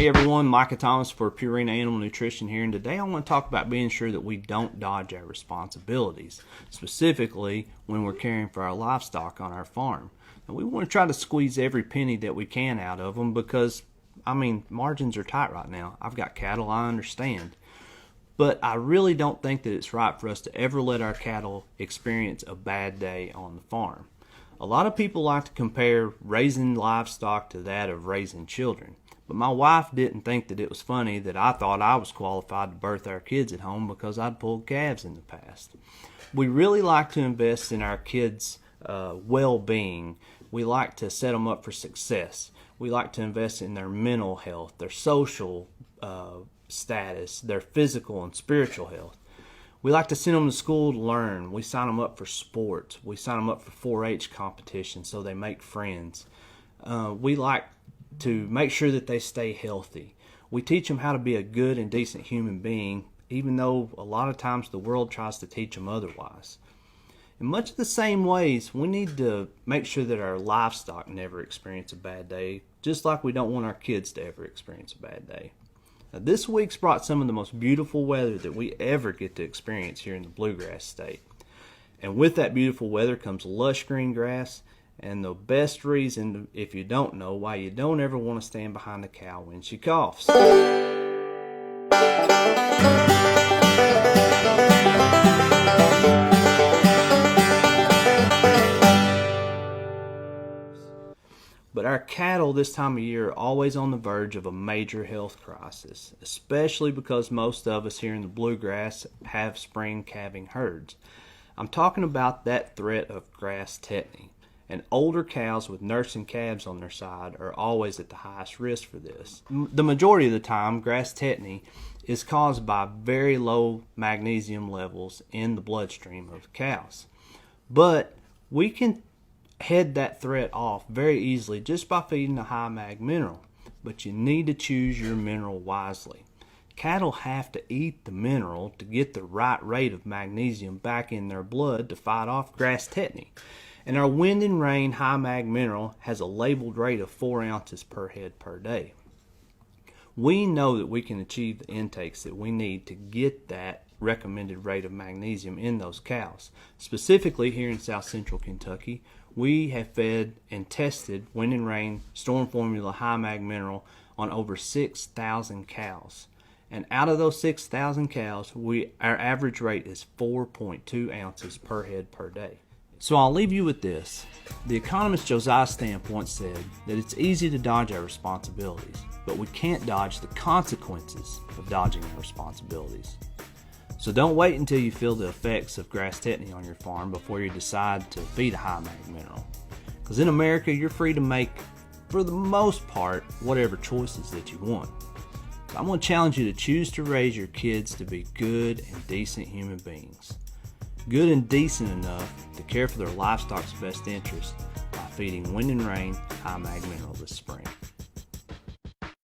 Hey everyone, Micah Thomas for Purina Animal Nutrition here, and today I want to talk about being sure that we don't dodge our responsibilities, specifically when we're caring for our livestock on our farm. And we want to try to squeeze every penny that we can out of them because, margins are tight right now. I've got cattle, I understand. But I really don't think that it's right for us to ever let our cattle experience a bad day on the farm. A lot of people like to compare raising livestock to that of raising children. But my wife didn't think that it was funny that I thought I was qualified to birth our kids at home because I'd pulled calves in the past. We really like to invest in our kids' well-being. We like to set them up for success. We like to invest in their mental health, their social status, their physical and spiritual health. We like to send them to school to learn. We sign them up for sports. We sign them up for 4-H competitions so they make friends. We like to make sure that they stay healthy. We teach them how to be a good and decent human being, even though a lot of times the world tries to teach them otherwise. In much of the same ways, we need to make sure that our livestock never experience a bad day, just like we don't want our kids to ever experience a bad day. Now, this week's brought some of the most beautiful weather that we ever get to experience here in the Bluegrass State. And with that beautiful weather comes lush green grass, and the best reason, if you don't know, why you don't ever want to stand behind the cow when she coughs. But our cattle this time of year are always on the verge of a major health crisis, especially because most of us here in the Bluegrass have spring calving herds. I'm talking about that threat of grass tetany. And older cows with nursing calves on their side are always at the highest risk for this. The majority of the time, grass tetany is caused by very low magnesium levels in the bloodstream of the cows. But we can head that threat off very easily just by feeding a high mag mineral. But you need to choose your mineral wisely. Cattle have to eat the mineral to get the right rate of magnesium back in their blood to fight off grass tetany. And our Wind and Rain High Mag Mineral has a labeled rate of 4 ounces per head per day. We know that we can achieve the intakes that we need to get that recommended rate of magnesium in those cows. Specifically here in South Central Kentucky, we have fed and tested Wind and Rain Storm Formula High Mag Mineral on over 6,000 cows. And out of those 6,000 cows, our average rate is 4.2 ounces per head per day. So I'll leave you with this. The economist Josiah Stamp once said that it's easy to dodge our responsibilities, but we can't dodge the consequences of dodging our responsibilities. So don't wait until you feel the effects of grass tetany on your farm before you decide to feed a high mag mineral. Because in America, you're free to make, for the most part, whatever choices that you want. So I'm going to challenge you to choose to raise your kids to be good and decent human beings. Good and decent enough to care for their livestock's best interest by feeding Wind and Rain High Mag Mineral this spring.